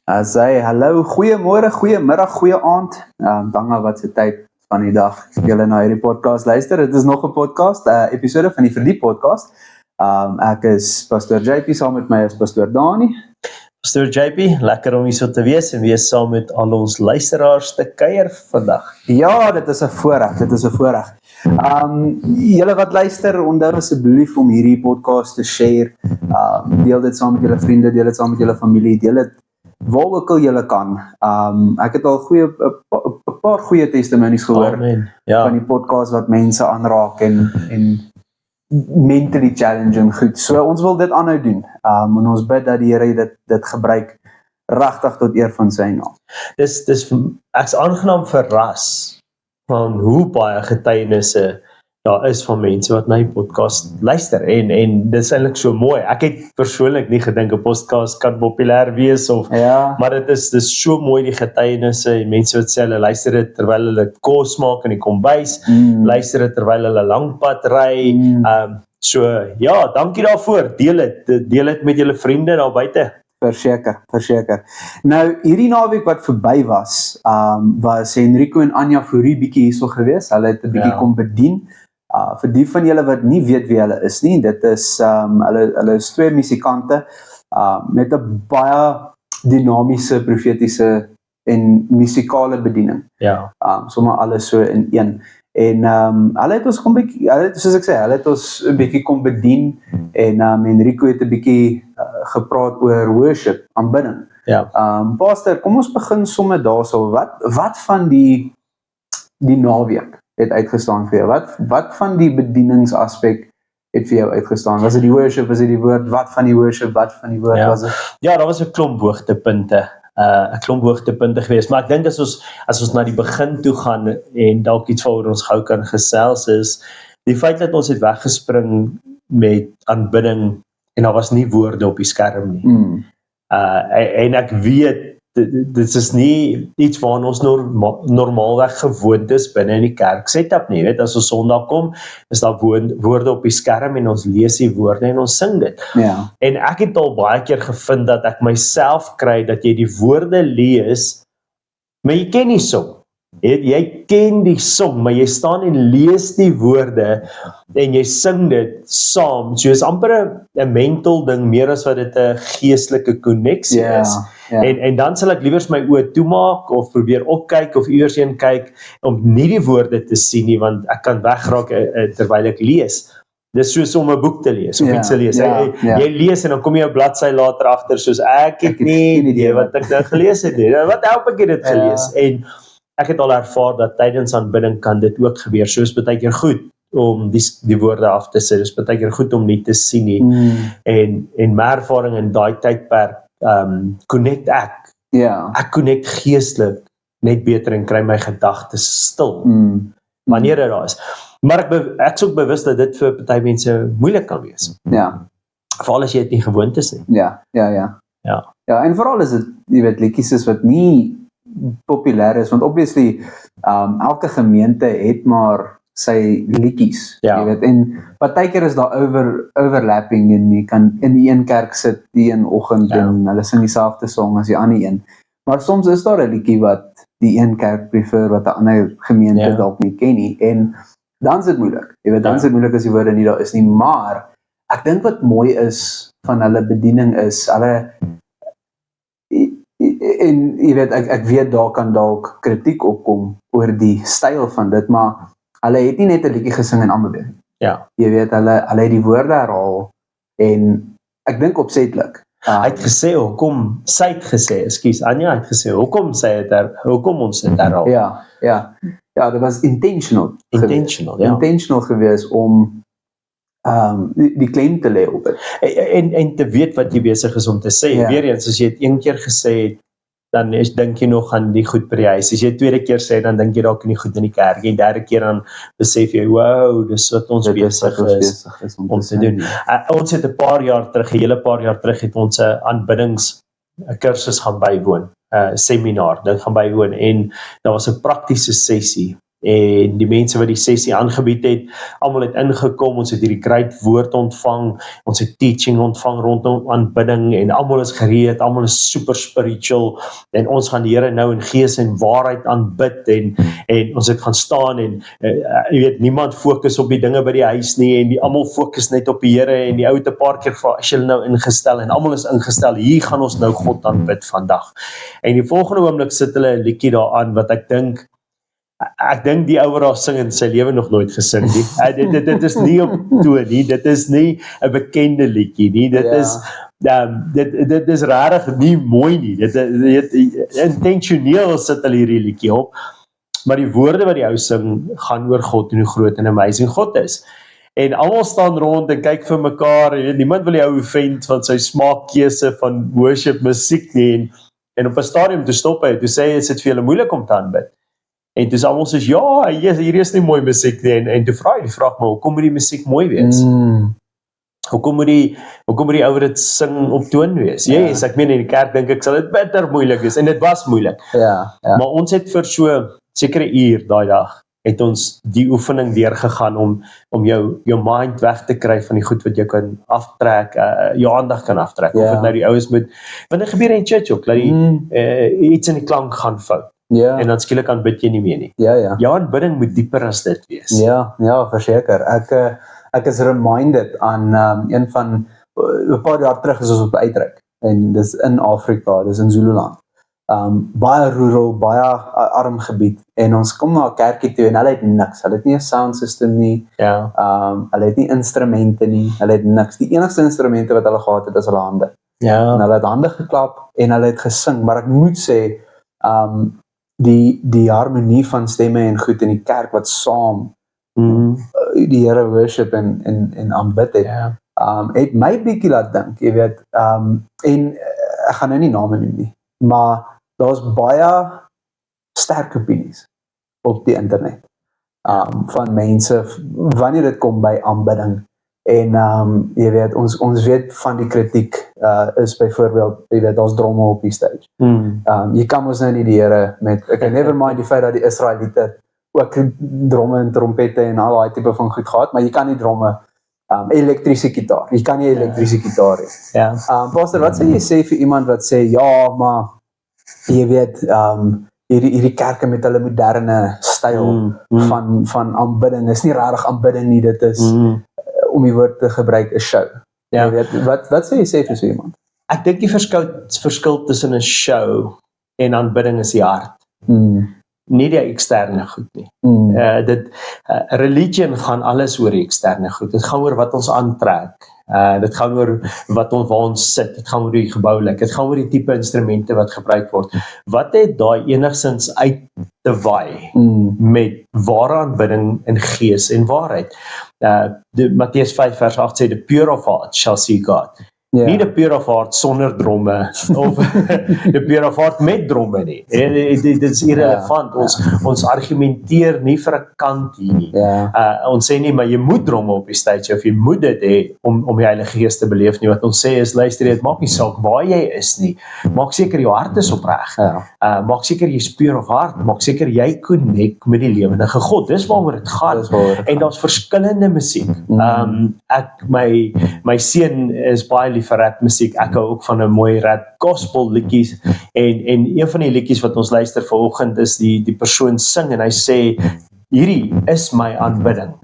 Hallo, goeiemôre, goeiemiddag, goeie aand. Dank wat se tyd van die dag julle na hierdie podcast luister. Dit is nog 'n podcast, episode van die Verdiep podcast. Ek is Pastoor JP, saam met my is Pastoor Dani. Pastoor JP, lekker om hier so te wees en wees saam met al ons luisteraars te kuier vandag. Ja, dit is 'n voorreg. Julle wat luister, onthou asseblief om hierdie podcast te share. Deel dit saam met julle vriende, deel dit saam met julle familie, deel dit waar ook al julle kan. Ek het al 'n paar goeie testimonies gehoor van die podcast wat mense aanraak en mentally challenging goed. So ons wil dit aanhou doen. En ons bid dat die Here dit gebruik regtig tot eer van sy naam. Ek's aangenaam verras van hoe baie getuienisse daar is van mense wat my podcast luister en dit is eintlik so mooi. Ek het persoonlik nie gedink 'n podcast kan populêr wees maar dit is so mooi die getuienisse en mense wat sê hulle luister dit terwyl hulle kos maak in die kombuis, luister dit terwyl hulle lankpad ry. So ja, dankie daarvoor. Deel dit met julle vriende daar buite. Verseker. Nou, hierdie naweek wat verby was Henrico en Anja Fourie bietjie hierso gewees. Hulle het 'n bietjie kom bedien. Vir die van julle wat nie weet wie hulle is nie, dit is hulle is twee musikante met 'n baie dinamiese, profetiese en musikale bediening. Sommer alles so in een. En hulle het ons soos ek sê, hulle het ons 'n bietjie kom bedien en Henrico het 'n bietjie gepraat oor worship, aanbidding. Pastor, kom ons begin sommer daarso. Wat van die naweek het uitgestaan vir jou? Wat van die bedieningsaspek het vir jou uitgestaan? Was dit die worship, was dit die woord? Wat van die worship, wat van die woord was dit? Ja, daar was 'n klomp hoogtepunte. 'n klomp hoogtepunte gewees, maar ek dink as ons na die begin toe gaan en dalk iets waaroor ons gou kan gesels is, die feit dat ons het weggespring met aanbidding en daar was nie woorde op die skerm nie. En ek weet dit is nie iets waaraan ons normaalweg gewoond is binne in die kerk setup nie, weet, as ons Sondag kom, is daar woorde op die skerm en ons lees die woorde en ons sing dit. En ek het al baie keer gevind dat ek myself kry dat jy die woorde lees, maar jy ken nie song. Jy ken die song, maar jy staan en lees die woorde en jy sing dit saam. So is amper 'n mental ding meer as wat dit 'n geestelike koneksie is. En dan sal ek liewers my oë toemaak of probeer opkyk of iewers heen kyk om nie die woorde te sien nie, want ek kan wegraak terwyl ek lees. Dis soos om 'n boek te lees of iets te lees. Jy lees en dan kom jy 'n bladsy later agter soos ek het nie idee wat ek nou gelees het nie. Wat help ek dit gelees? En ek het al ervaar dat tydens aanbidding kan dit ook gebeur. So is baie keer goed om die woorde af te sit. Dis baie keer goed om nie te sien nie. En my ervaring in daai tydperk connect ek. Ek connect geestelik net beter en kry my gedagtes stil. Wanneer dit daar is. Maar ek is ook bewus dat dit vir party mense moeilik kan wees. Veral as jy dit nie gewoond is nie. Ja, en veral is dit, jy weet, liedjies is wat nie populêr is, want obviously elke gemeente het maar sy liedjies, jy weet, en partykeer is daar overlapping en jy kan in die een kerk sit die een oggend en hulle sing dieselfde song as die ander een, maar soms is daar 'n liedjie wat die een kerk prefer wat 'n ander gemeente dalk nie ken nie, en dan is dit moeilik, jy weet, dan is dit moeilik as die woorde nie daar is nie, maar ek dink wat mooi is van hulle bediening is, hulle en jy weet, ek weet daar kan dalk kritiek opkom oor die styl van dit, maar hulle het nie net 'n liedjie gesing en aanbeveel. Jy weet, hulle het die woorde herhaal en ek dink opsetlik. Anja het gesê, hoekom ons dit herhaal. Ja, dit was intentional gewees om die claim te lê op dit. En te weet wat jy besig is om te sê. Weer eens, as jy het een keer gesê het, dan dink jy nog aan die goed by die huis. As jy tweede keer sê, dan dink jy dalk aan die goed in die kerk. En derde keer dan besef jy, wow, dis wat ons besig is om te doen. Ons het 'n hele paar jaar terug het ons 'n aanbiddings kursus gaan bywoon, seminar, dit gaan bywoon, en daar was 'n praktiese sessie en die mense wat die sessie aangebied het, almal het ingekom, ons het hierdie great woord ontvang, ons het teaching ontvang rondom aanbidding, en almal is gereed, almal is super spiritual, en ons gaan die Here nou in gees en waarheid aanbid, en ons het gaan staan, en jy weet, niemand fokus op die dinge by die huis nie, en die almal fokus net op die Here, en die ou het 'n paar keer gevra, as jy nou ingestel, en almal is ingestel, hier gaan ons nou God aanbid vandag. En die volgende oomblik sit hulle 'n liedjie daaraan, wat ek dink die ou wat daar sing in sy lewe nog nooit gesing nie. Dit is nie op toon nie, dit is nie 'n bekende liedjie nie, dit is regtig nie mooi nie, dit intentioneel sit hulle hierdie liedjie op, maar die woorde wat die ou sing, gaan oor God en hoe groot en amazing God is. En almal staan rond en kyk vir mekaar, en niemand wil die ou vent van sy smaakkeuse van worship musiek nie, en op 'n stadium toe stop hy, toe sê hy, is dit vir julle moeilik om te aanbid? En toe almal sê, ja, hier is nie mooi musiek nie, en toe vra hy die vraag, maar hoekom moet die musiek mooi wees? Hoekom moet die ou wat dit sing op toon wees? Yes, ek meen in die kerk dink ek sal dit bitter moeilik wees, en dit was moeilik. Maar ons het vir so sekere uur daai dag, het ons die oefening deurgegaan om jou mind weg te kry van die goed wat jy kan aftrek, jou aandag kan aftrek, of dit nou die oues moet, want dit gebeur in church ook, dat iets in die klank gaan fout. En dan skielik aanbid jy nie meer nie. Jou aanbidding moet dieper as dit wees. Ja, verseker. Ek is reminded aan een van 'n paar jaar terug is ons op uitreik, en dis in Afrika, dis in Zululand. Baie rural, baie arm gebied, en ons kom na 'n kerkie toe en hulle het niks, hulle het nie 'n sound system nie, hulle het nie instrumente nie, hulle het niks. Die enigste instrumente wat hulle gehad het is hulle hande. En hulle het hande geklap en hulle het gesing, maar ek moet sê, die harmonie van stemme en goed in die kerk wat saam die Here worship en aanbid het my bietjie laat dink, jy weet, en ek gaan nou nie name noem nie, maar daar's baie sterk opinies op die internet van mense wanneer dit kom by aanbidding, en jy weet, ons weet van die kritiek is byvoorbeeld, jy weet, daar's dromme op die stage. Jy kan ons nou nie die Here met, okay, never mind die feit dat die Israeliete ook dromme en trompette en al daai tipe van goed gehad, maar jy kan nie dromme, elektriese gitaar, jy kan nie elektriese gitaar hê. Pastor, wat sê jy vir iemand wat sê, ja, maar jy weet, hierdie kerke met hulle moderne styl van aanbidding, is nie regtig aanbidding nie, dit is om die woord te gebruik, 'n show. Jy weet, wat sê jy vir so iemand? Ek dink die verskil tussen 'n show en aanbidding is die hart. Nie die eksterne goed nie. Religion gaan alles oor die eksterne goed. Dit gaan oor wat ons aantrek. Dit gaan oor waar ons sit. Dit gaan oor die gebou lyk. Dit gaan oor die tipe instrumente wat gebruik word. Wat het daai enigstens uit te waai met ware aanbidding in gees en waarheid? Matteus 5 vers 8 sê, the pure of heart shall see God. Nie die pure of heart sonder dromme, of die pure of heart met dromme nie. Dit is irrelevant. Ons argumenteer nie vir 'n kant hier nie. Ons sê nie, maar jy moet dromme op die stage, of jy moet dit hê om die Heilige Gees te beleef nie. Wat ons sê is, luister, dit maak nie saak waar jy is nie. Maak seker jou hart is opreg. Maak seker jy's pure of heart. Maak seker jy connect met die lewende God. Dis waaroor dit gaan. En daar's verskillende musiek. My seun is baie lief vir rap musiek. Ek hou ook van 'n mooi rap gospel liedjies, en een van die liedjies wat ons luister vanoggend is die persoon sing en hy sê, hierdie is my aanbidding.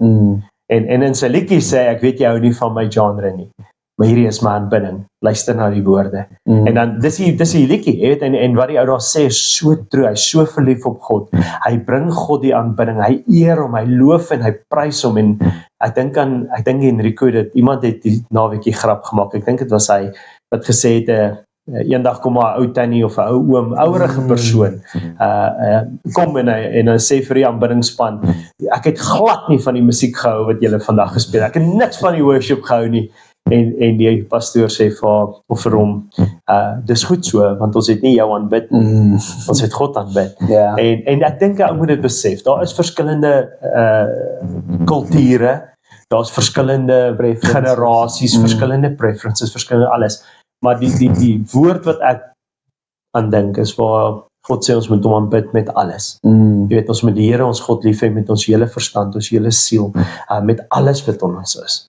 En in sy liedjie sê, ek weet jy hou nie van my genre nie, maar hierdie is my aanbidding. Luister na die woorde. En dan dis die liedjie, jy weet, en wat die ou daar sê is so true. Hy is so verlief op God. Hy bring God die aanbidding. Hy eer hom, hy loof en hy prys hom. En ek dink Enrico, dat iemand het die naweekie grap gemaak. Ek dink dit was hy wat gesê het, eendag kom 'n ou tannie of 'n ou oom, ouerige persoon, kom en hy sê vir die aanbiddingsspan, ek het glad nie van die musiek gehou wat julle vandag gespeel. Ek het niks van die worship gehou nie. En die pastoor sê vir hom, dis goed so, want ons het nie jou aanbid, ons het God aanbid. En ek dink ou moet dit besef, daar is verskillende kulture, daar's verskillende generasies, verskillende preferences, verskillende alles, maar die woord wat ek aan dink is waar God sê ons moet hom aanbid met alles. Jy weet, ons moet die Here ons God lief hê met ons hele verstand, ons hele siel, met alles wat in ons is.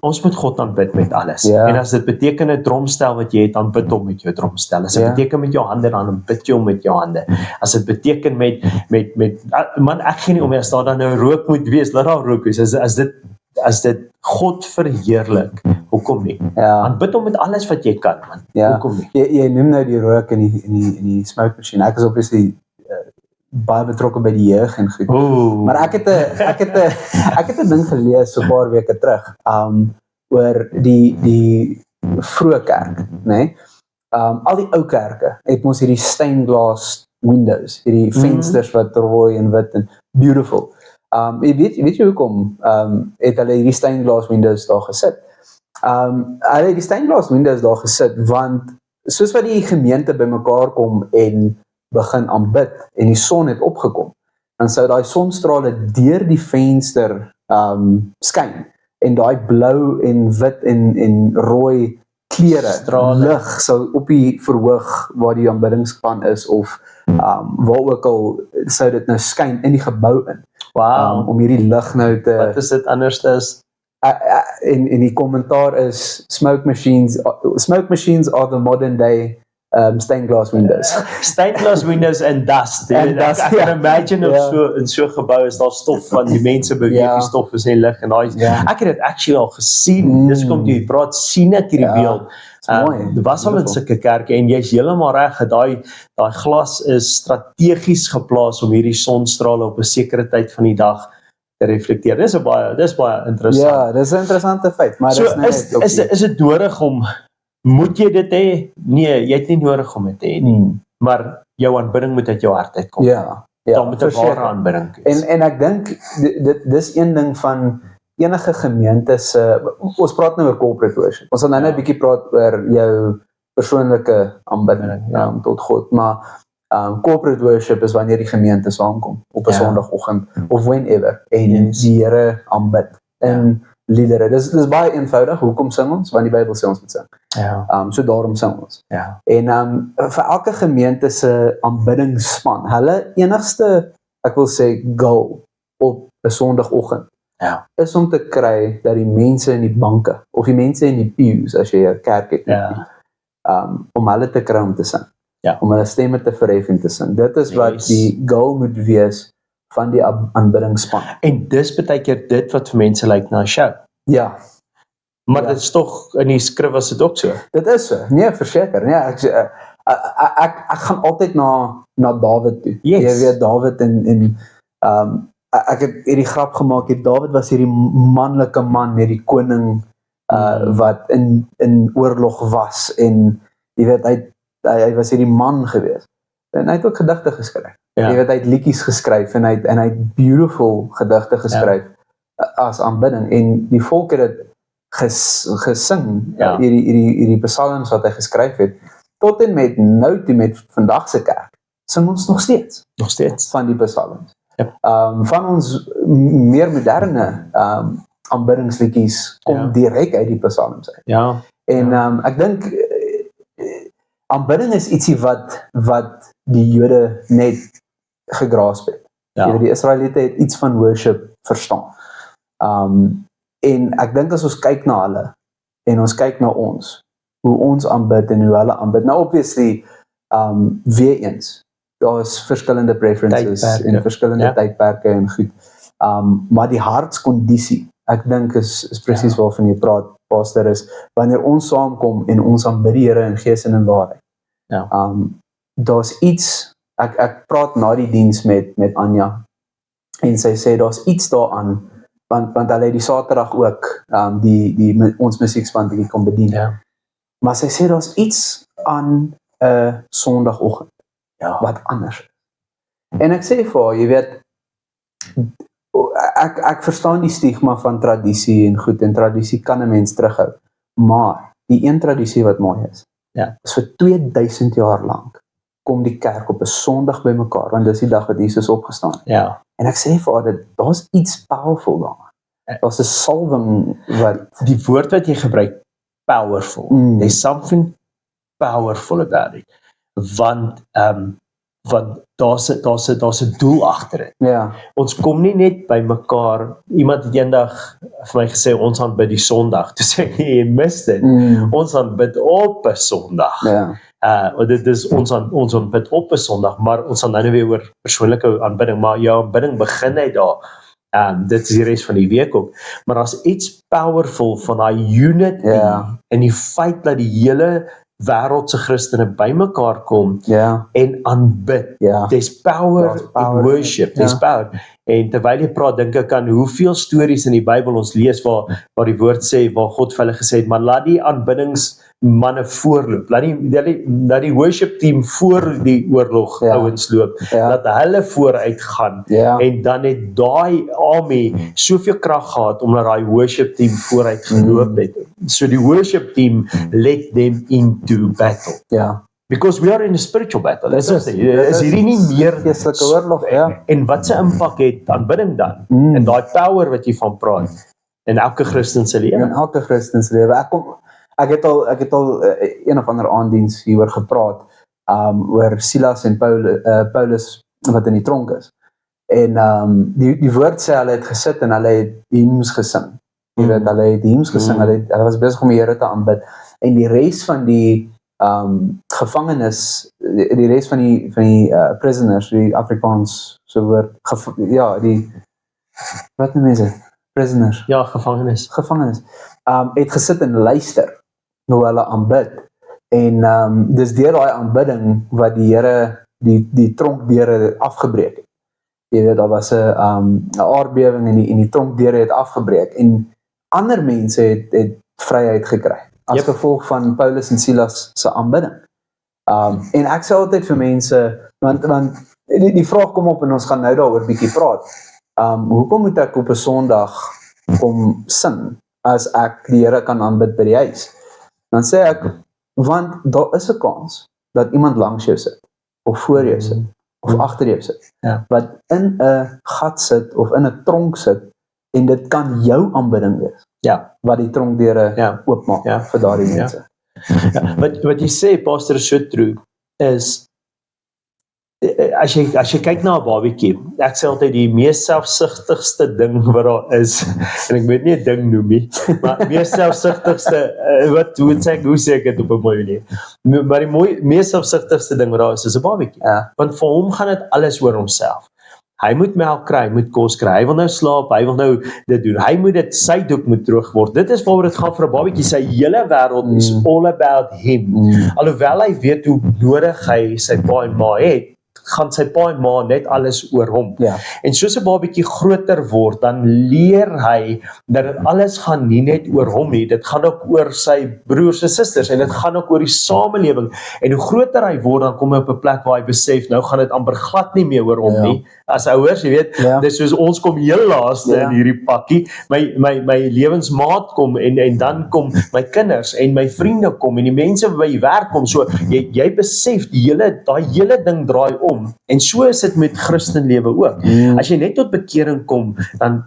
Ons moet God aanbid met alles. En as dit beteken 'n dromstel wat jy het, dan bid hom met jou dromstel. As dit beteken met jou hande, dan bid jy hom met jou hande. As dit beteken met man, ek gee nie om as daar dan nou rook moet wees, laat daar rook wees. As dit God verheerlik, hoekom nie? Aanbid hom met alles wat jy kan, man. Hoekom nie? Jy noem nou die rook in die smoke machine. Ek is obviously baie betrokke by die jeug en goed. Maar ek het 'n ding gelees so 'n paar weke terug, oor die vroeë kerk, né? Al die ou kerke het mos hierdie steinglas windows, hierdie vensters wat rooi en wit en beautiful. Weet jy hoekom het hulle hierdie steinglas windows daar gesit? Hulle het die steinglas windows daar gesit want soos wat die gemeente bymekaar kom en begin aanbid en die son het opgekom, dan sou daai sonstrale deur die venster skyn en daai blou en wit en rooi kleure, lig sou op die verhoog waar die aanbiddingsspan is of waar ook al sou dit nou skyn in die gebou in. Om hierdie lig nou te... Wat is dit anders as? En die kommentaar is smoke machines are the modern day stained glass windows. Stained glass windows and dust. Ek kan imagine in so 'n gebou is daar stof van die mense beweeg, die stof is nie lig en daai. Ek het dit actually al gesien. Dis kom jy praat sien ek hierdie beeld. Dit was al in sulke kerke en jy's heeltemal reg, daai glas is strategies geplaas om hierdie sonstrale op 'n sekere tyd van die dag te reflekteer. Dis baie interessant. Ja, dis 'n interessante feit, maar so, is dit nodig om moet jy dit hê? Nee, jy het nie nodig om dit te hê nie. Maar jou aanbidding moet uit jou hart uitkom. Dan moet 'n ware aanbidding wees. En ek dink dis een ding van enige gemeente se ons praat nou oor corporate worship. Ons gaan nou net 'n bietjie praat oor jou persoonlike aanbidding tot God, maar corporate worship is wanneer die gemeente saamkom op 'n Sondagoggend of whenever en die Here aanbid in liedere. Dis baie eenvoudig. Hoekom sing ons? Want die Bybel sê ons moet sing. So daarom sing ons. En vir elke gemeente se aanbiddingsspan, hulle enigste, ek wil sê, goal op 'n Sondagoggend is om te kry dat die mense in die banke of die mense in die pews, as jy 'n kerk het, om hulle te kry om te sing. Om hulle stemme te verhef en te sing. Dit is wat die goal moet wees van die aanbiddingsspan. En dis baie keer dit wat vir mense lyk na 'n show. Maar dit is tog in die skrif was dit ook so. Dit is so. Nee, verseker. Nee, ek gaan altyd na Dawid toe. Jy weet Dawid en ek het hierdie grap gemaak, Dawid was hierdie manlike man, hierdie koning wat in oorlog was en jy weet hy was hierdie man gewees. En hy het ook gedigte geskryf. Jy weet hy het liedjies geskryf en hy het beautiful gedigte geskryf as aanbidding en die volk het dit gesing, hierdie psalms wat hy geskryf het, tot en met nou toe met vandag se kerk, sing ons nog steeds van die psalms. Van ons meer moderne aanbiddingsliedjies kom direk uit die psalms uit. En ek dink aanbidding is ietsie wat die Jode net gegraasp het. Die Israeliete het iets van worship verstaan. En ek dink as ons kyk na hulle en ons kyk na ons, hoe ons aanbid en hoe hulle aanbid. Nou obviously weer eens, daar is verskillende preferences en verskillende tydperke en goed. Maar die hartskondisie, ek dink is presies waarvan jy praat, pastor, is wanneer ons saamkom en ons aanbid die Here in gees en in waarheid. Daar's iets, ek praat na die diens met Anja en sy sê daar's iets daaraan, want hulle het die Saterdag ook ons musiekspan bietjie kom bedien. Maar sy sê daar's iets aan 'n Sondagoggend wat anders is. En ek sê vir haar, jy weet, ek verstaan die stigma van tradisie en goed, en tradisie kan 'n mens terughou, maar die een tradisie wat mooi is vir 2000 jaar lank kom die kerk op 'n Sondag bymekaar, want dis die dag wat Jesus opgestaan het. En ek sê vir haar, daar's iets powerful daar. Daar's 'n salwing wat die woord wat jy gebruik, powerful. There's something powerful about it. Want want daar's 'n doel agter dit. Ja. Ons kom nie net by mekaar. Iemand het eendag vir my gesê ons aanbid die Sondag. Toe sê ek, jy mis dit. Ons aanbid op 'n Sondag. Ja. Dit is ons aanbid op 'n Sondag, maar ons gaan nou weer oor persoonlike aanbidding, maar jou aanbidding begin uit daar. Dit is die res van die week ook. Maar daar's iets powerful van daai unity en die feit dat die hele wêreldse Christene bymekaar kom en aanbid. There's power in worship. There's power. En terwyl jy praat, dink ek aan hoeveel stories in die Bybel ons lees waar die woord sê, waar God vir hulle gesê het, maar laat die aanbiddingsmanne voorloop. Laat die worship team voor die oorlog ouens loop. Laat hulle vooruit gaan. En dan het daai army soveel krag gehad omdat daai worship team vooruit geloop het. So die worship team led them into battle. Because we are in a spiritual battle. Is hierdie nie meer geestelike oorlog, En wat se impak het aanbidding dan? En daai power wat jy van praat in elke Christen se lewe. In elke Christen se lewe. Ek het al een of ander aanddiens hieroor gepraat, oor Silas en Paulus wat in die tronk is. En die woord sê hulle het gesit en hulle het hymns gesing. Jy weet, hulle het hymns gesing, hulle was besig om die Here te aanbid. En die res van die gevangenes, die res van die prisoners, die Afrikaans so woord, wat noem mense? Prisoners. Ja, gevangenes. Het gesit en luister na hulle aanbid. En dis deur daai aanbidding wat die Here die tronkdeure afgebreek het. Jy weet, daar was 'n aardbewing en die tronkdeure het afgebreek en ander mense het vryheid gekry as gevolg van Paulus en Silas se aanbidding. En ek sê altyd vir mense, want die vraag kom op en ons gaan nou daaroor bietjie praat. Hoekom moet ek op 'n Sondag kom sing as ek die Here kan aanbid by die huis? Dan sê ek, want daar is 'n kans dat iemand langs jou sit, of voor jou sit, of agter jou sit, wat in 'n gat sit of in 'n tronk sit, en dit kan jou aanbidding wees. Wat die tronkdeure oopmaak vir daardie mense. Wat jy sê, Pastor, is so true, is as jy kyk na 'n babatjie, ek sê altyd die mees selfsugtigste ding wat daar is, en ek weet nie 'n ding noem nie, maar mees selfsugtigste, hoe sê ek dit op 'n mooi manier, maar die mees selfsugtigste ding wat daar is 'n babatjie, want vir hom gaan dit alles oor homself. Hy moet melk kry, hy moet kos kry, hy wil nou slaap, hy wil nou dit doen, hy moet dit, sy doek moet droog word, dit is waaroor dit gaan vir 'n babatjie, sy hele wêreld is all about him, alhoewel hy weet hoe nodig hy sy pa en ma het, gaan sy pa en ma net alles oor hom. En soos 'n babatjie groter word, dan leer hy dat dit alles gaan nie net oor hom nie, dit gaan ook oor sy broers en susters, en dit gaan ook oor die samelewing, en hoe groter hy word, dan kom hy op 'n plek waar hy besef, nou gaan dit amper glad nie meer oor hom nie, as ouers, jy weet, dis soos ons kom heel laaste in hierdie pakkie, my lewensmaat kom, en dan kom my kinders, en my vriende kom, en die mense by die werk kom, so, jy besef, daai hele ding draai om, en so is dit met Christenlewe ook. As jy net tot bekering kom, dan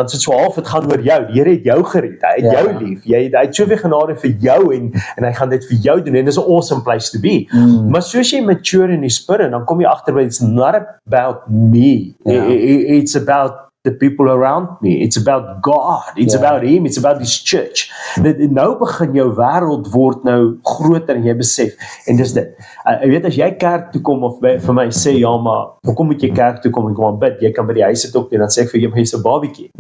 is dit so half, het gaan oor jou, die Here het jou gered, hy het jou lief, hy het soveel genade vir jou, en hy gaan dit vir jou doen, en dit is 'n awesome place to be. Maar soos jy mature in die spirit, dan kom jy agter by, it's not about me, it's about the people around me, it's about God, it's about him, it's about this church. Nou begin jou wêreld word nou groter en jy besef, en dis dit. Jy weet, as jy kerk toe kom, of vir my sê, ja, maar hoekom moet jy kerk toe kom en kom aanbid? Jy kan by die huis sit ook, en dan sê ek vir jy, jy's 'n babatjie.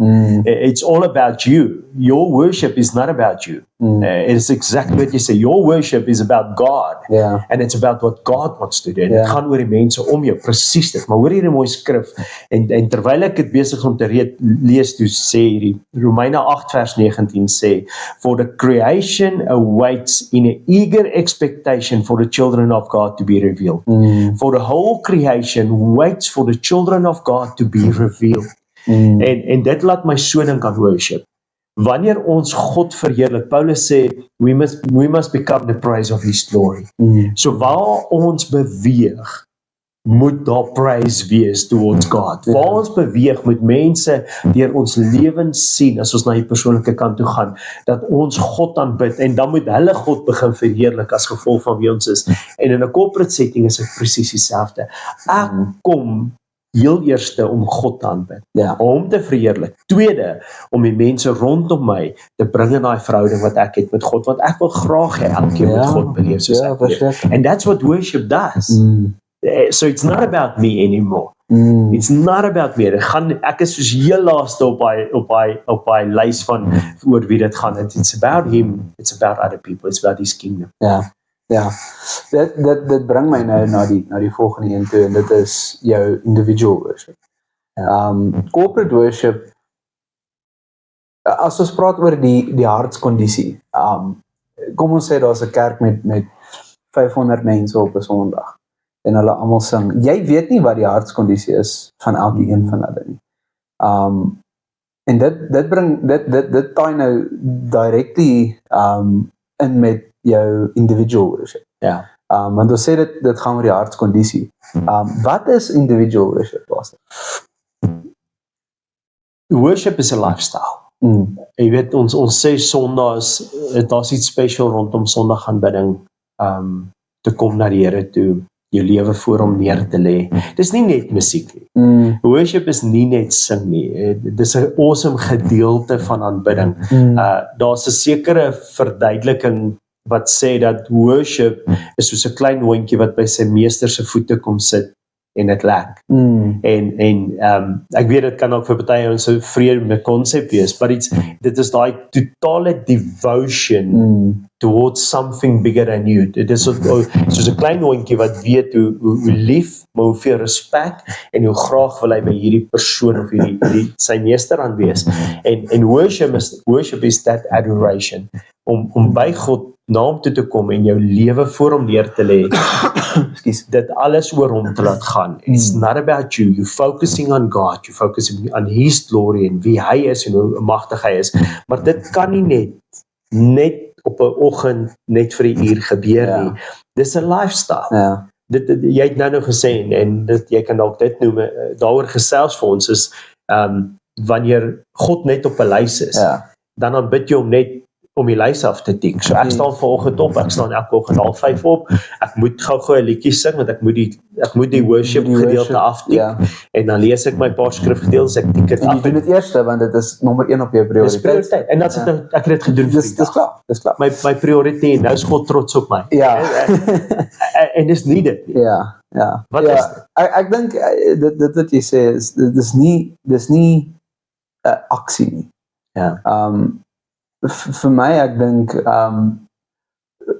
It's all about you. Your worship is not about you. It's exactly what you say. Your worship is about God. And it's about what God wants to do. En dit gaan oor die mense om jou, presies dit. Maar hoor hier 'n mooi skrif, en terwyl ek dit besig om te lees, toe sê hierdie, Romeine 8 vers 19 sê, for the creation awaits in an eager expectation for the children of God to be revealed. For the whole creation waits for the children of God to be revealed. En dit laat my so dink aan worship. Wanneer ons God verheerlik, Paulus sê, we must become the praise of his glory. So waar ons beweeg, moet daar praise wees towards God. Waar ons beweeg, moet mense deur ons lewens sien, as ons na die persoonlike kant toe gaan, dat ons God aanbid, en dan moet hulle God begin verheerlik as gevolg van wie ons is. En in 'n corporate setting is dit presies dieselfde. Ek kom heel eerste om God te aanbid, om te verheerlik. Tweede, om die mense rondom my te bring in daai verhouding wat ek het met God, want ek wil graag hê elkeen met God beleef soos ek beleef. And that's what worship does. So it's not about me anymore. It's not about me. Ek is soos heel laaste op daai lys van oor wie dit gaan. It's about him, it's about other people, it's about his kingdom. Ja. Dit bring my nou na die volgende een toe, en dit is jou individual worship. Corporate worship, as ons praat oor die hartskondisie, kom ons sê daar's 'n kerk met 500 mense op 'n Sondag, en hulle almal sing. Jy weet nie wat die hartskondisie is van elkeen van hulle nie. En dit taai nou directly in met jou individual worship. Want ons sê dit gaan oor die hartskondisie. Wat is individual worship, Pastor? Worship is 'n lifestyle. Jy weet, ons sê Sondag daar's iets special rondom Sondaganbidding, te kom na die Here toe, jou lewe voor hom neer te lê. Dis nie net musiek nie. Worship is nie net sing nie. Dis 'n awesome gedeelte van aanbidding. Daar's 'n sekere verduideliking wat sê dat worship is soos 'n klein hondjie wat by sy meester se voete kom sit en dit lek. En ek weet dit kan ook vir party ouens 'n vreemde konsep wees, maar dit is daai totale devotion towards something bigger than you. Dit is soos 'n klein hondjie wat weet hoe lief, maar hoeveel respek en hoe graag wil hy by hierdie persoon of sy meester aan wees. En worship is that adoration, om by God na hom toe te kom en jou lewe voor hom neer te lê. Dit alles oor hom te laat gaan. It's not about you. You're focusing on God. You're focusing on his glory en wie hy is en hoe magtig hy is. Maar dit kan nie net op 'n oggend net vir 'n uur gebeur nie. Dis 'n lifestyle. Jy het nou gesê, en jy kan dalk dit noem, daaroor gesels vir ons is, wanneer God net op 'n lys is, dan aanbid jy hom net om die lys af te tik. So ek staan vanoggend op, ek staan elke oggend 4:30 op, ek moet gou 'n liedjie sing, want ek moet die worship gedeelte aftik, en dan lees ek my paar skrifgedeeltes, ek tik dit af. En jy doen dit eerste, want dit is nommer 1 op jou prioriteit. En dat ek het dit gedoen vir die dag. Dis klaar. My prioriteit, nou is God trots op my. En dis nie dit nie. Wat is dit? Ek dink, dit wat jy sê, dis nie aksie nie. Vir my, ek dink,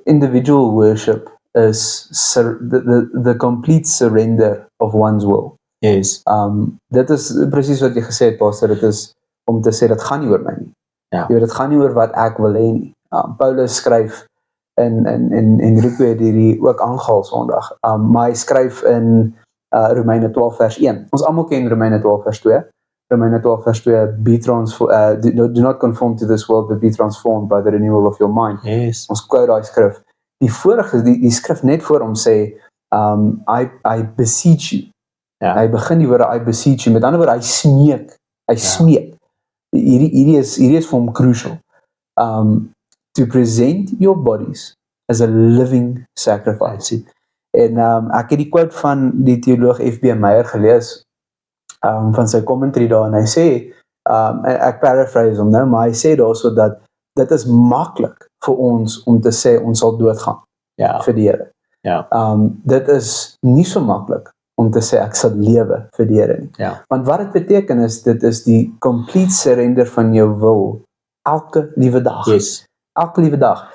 individual worship is the complete surrender of one's will. Yes. Dit is presies wat jy gesê het, Pastor, dit is om te sê, dit gaan nie oor my nie. Jy weet, dit gaan nie oor wat ek wil hê nie. Paulus skryf en Rico het hierdie ook aangehaal Sondag, maar hy skryf in Romeine 12 vers 1. Ons almal ken Romeine 12 vers 2. Romeine 12 vers 2, do not conform to this world, but be transformed by the renewal of your mind. Yes. Ons quote daai skrif. Die skrif net voor hom sê, I beseech you. Hy begin die woorde, I beseech you. Met ander woorde, hy smeek. Hierdie is vir hom crucial. To present your bodies as a living sacrifice. En ek het die quote van die teoloog F.B. Meyer gelees, van sy commentary daar, en hy sê, ek paraphrase hom nou, maar hy sê daar so dat dit is maklik vir ons om te sê, ons sal doodgaan vir die Here. Dit is nie so maklik om te sê, ek sal lewe vir die Here nie. Want wat dit beteken is, dit is die complete surrender van jou wil, elke liewe dag. Elke liewe dag.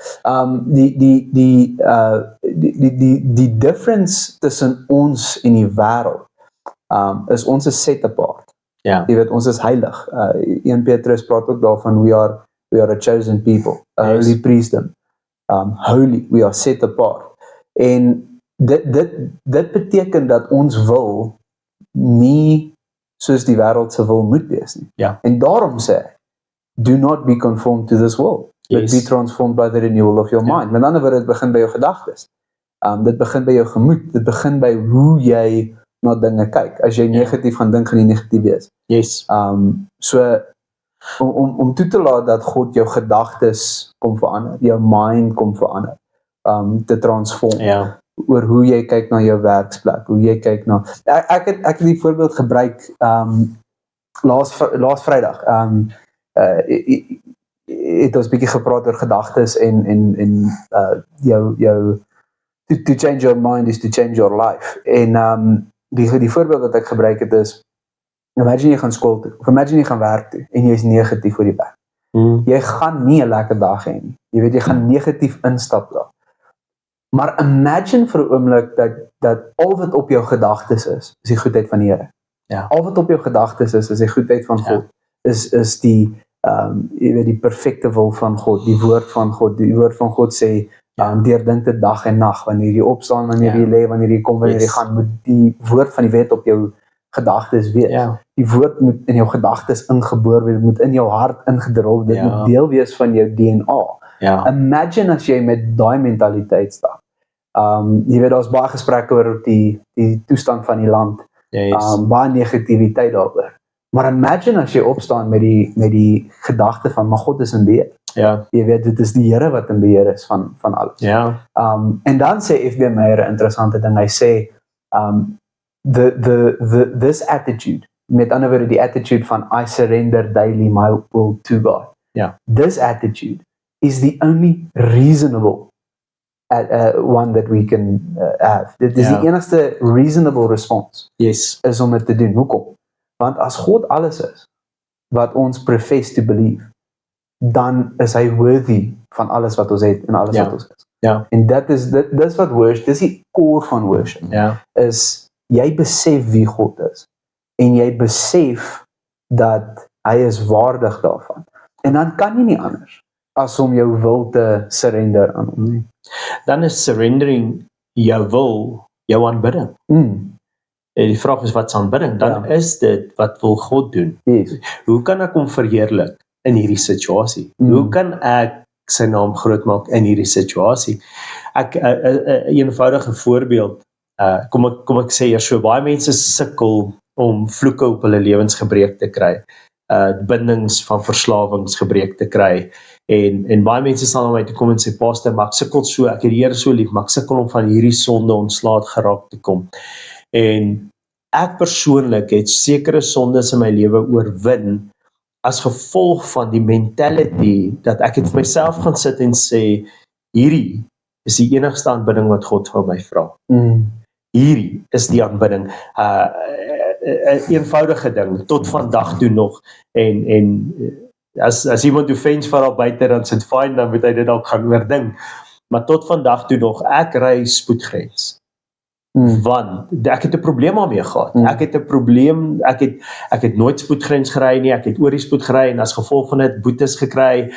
Die difference tussen ons en die wêreld, is ons is set apart. Jy weet, ons is heilig. 1 Petrus praat ook daarvan, we are a chosen people, a holy priestdom. Holy, we are set apart. En dit beteken dat ons wil nie soos die wêreld se wil moet wees nie. En daarom sê, do not be conformed to this world, but be transformed by the renewal of your mind. Met ander woorde, dit begin by jou gedagtes. Dit begin by jou gemoed, dit begin by hoe jy na dinge kyk. As jy negatief gaan dink, gaan jy negatief wees. Yes. So om toe te laat dat God jou gedagtes kom verander, jou mind kom verander, te transform. Ja. Oor hoe jy kyk na jou werksplek, hoe jy kyk na ek het die voorbeeld gebruik laas Vrydag. Het ons bietjie gepraat oor gedagtes en jou to change your mind is to change your life. En die voorbeeld wat ek gebruik het is, imagine jy gaan skool toe, of imagine jy gaan werk toe en jy is negatief oor die werk. Jy gaan nie 'n lekker dag hê nie. Jy weet, jy gaan negatief instap daar. Maar imagine vir 'n oomblik dat al wat op jou gedagtes is die goedheid van die Here. Ja. Al wat op jou gedagtes is die goedheid van God. Is die jy weet, die perfekte wil van God, die woord van God. Die woord van God sê, deurdink dit dag en nag, wanneer jy opstaan, wanneer jy lê, wanneer jy kom, wanneer jy gaan, moet die woord van die wet op jou gedagtes wees. Die woord moet in jou gedagtes ingeboor wees, moet in jou hart ingedrol, dit moet deel wees van jou DNA. Imagine as jy met daai mentaliteit staan. Jy weet, daar's baie gesprekke oor die toestand van die land, baie negativiteit daaroor. Maar imagine as jy opstaan met die gedagte van, maar God is in beheer. Jy weet, dit is die Here wat in beheer is van alles. En dan sê F.B. Meyer 'n interessante ding. Hy sê, this attitude, met ander woorde die attitude van I surrender daily my will to God. This attitude is the only reasonable one that we can have. Dit is die enigste reasonable response. Is om dit te doen. Hoekom? Want as God alles is wat ons profess to believe, dan is hy worthy van alles wat ons het en alles wat ons is. En dis wat worship, dis die core van worship. Is jy besef wie God is en jy besef dat hy is waardig daarvan. En dan kan jy nie anders as om jou wil te surrender aan hom nie. Dan is surrendering jou wil, jou aanbidding. Die vraag is, wat is aanbidding? Dan is dit, wat wil God doen? Hoe kan ek hom verheerlik in hierdie situasie? Hoe kan ek sy naam groot maak in hierdie situasie? Ek 'n eenvoudige voorbeeld, kom ek sê eers so, baie mense sukkel om vloeke op hulle lewens gebreek te kry, bindings van verslawings gebreek te kry, en baie mense sal na my toe kom en sê, pastor, maar ek sukkel so, ek het die Here so lief, maar ek sukkel om van hierdie sonde ontslae geraak te kom. En ek persoonlik het sekere sondes in my lewe oorwin as gevolg van die mentality dat ek het vir myself gaan sit en sê, hierdie is die enigste aanbidding wat God van my vra. Hierdie is die aanbidding. 'n eenvoudige ding, tot vandag toe nog, en as iemand offense vir al buite, dan sit fine, dan moet hy dit ook gaan oordink, maar tot vandag toe nog, ek ry spoedgrens, want ek het 'n probleem daarmee gehad, ek het 'n probleem, ek het nooit spoedgrens gery nie, ek het oor die spoed gery, en as gevolg van dit boetes gekry,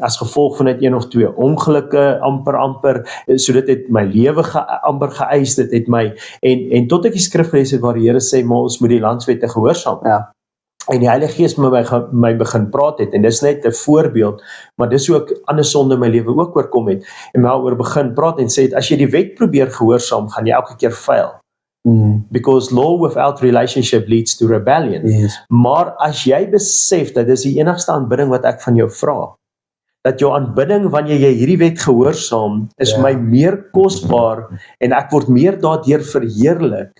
as gevolg van dit 1 of 2 ongelukke, amper, so dit het my lewe amper geëis, dit het my, en tot ek die skrif gelees het, waar die Here sê, maar ons moet die landswette gehoorsaam, en die Heilige Gees met my begin praat het, en dis net 'n voorbeeld, maar dis ook ander sonde in my lewe ook oorkom het, en my oor begin praat en sê, as jy die wet probeer gehoorsaam, gaan jy elke keer fail. Because law without relationship leads to rebellion. Maar as jy besef, dat dis die enigste aanbidding wat ek van jou vra, dat jou aanbidding, wanneer jy hierdie wet gehoorsaam, is my meer kosbaar, en ek word meer daardeur verheerlik,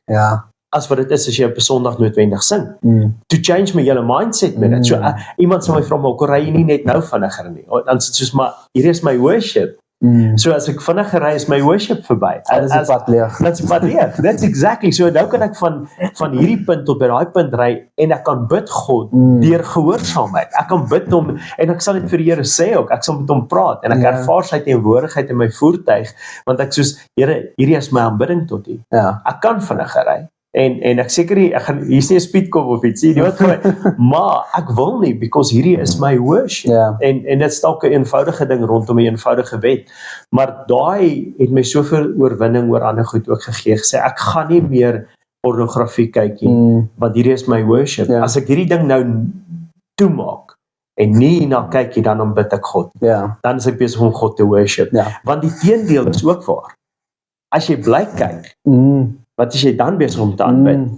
as wat dit is as jy op 'n Sondag noodwendig sing. To change my hele mindset met dit. So iemand sal my vra, maar hoekom ry jy nie net nou vinniger nie? Dan sê soos, maar hier is my worship. So as ek vinniger ry, is my worship verby. Dit is pad leeg. Dit is pad leeg. That's exactly. So nou kan ek van hierdie punt tot by daai punt ry, en ek kan bid God deur gehoorsaamheid. Ek kan bid hom, en ek sal dit vir die Here sê ook, ek sal met hom praat, en ek ervaar sy teenwoordigheid in my voertuig, want ek soos, Here, hierdie is my aanbidding tot U. Ek kan vinniger ry. En ek seker nie, hier's nie 'n speedkop of iets, maar ek wil nie, because hierdie is my worship. En dit is dalk 'n eenvoudige ding rondom 'n eenvoudige wet, maar daai het my soveel oorwinning oor ander goed ook gegee, gesê, ek gaan nie meer pornografie kyk nie, want hierdie is my worship. As ek hierdie ding nou toemaak, en nie na kyk nie, dan aanbid ek God. Dan is ek besig om God te worship. Want die teendeel is ook waar. as jy bly kyk, Mm. wat is jy dan besig om te aanbid?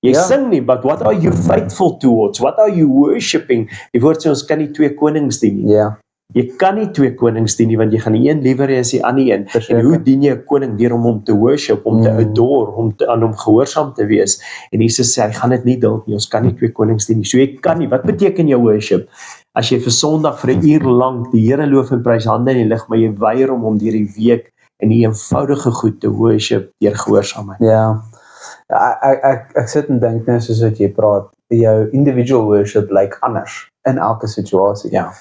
Jy Ja. sing nie, but what are you faithful towards? What are you worshiping? Die woord sê ons kan nie twee konings dien nie. Ja. Jy kan nie twee konings dien nie, want jy gaan die een liewer hê as die ander een. En hoe dien jy 'n koning? Deur om hom te worship, om te adore, om aan hom gehoorsaam te wees. En Jesus sê, hy gaan dit nie duld nie, ons kan nie twee konings dien nie. So jy kan nie, wat beteken jou worship? As jy vir Sondag vir 'n uur lank die Here loof en prys, hande in die lug, maar jy weier om deur die week in die eenvoudige goed te worship deur gehoorsaamheid. Ja. Ek sit en dink net soos wat jy praat, jou individual worship lyk anders in elke situasie. Ja.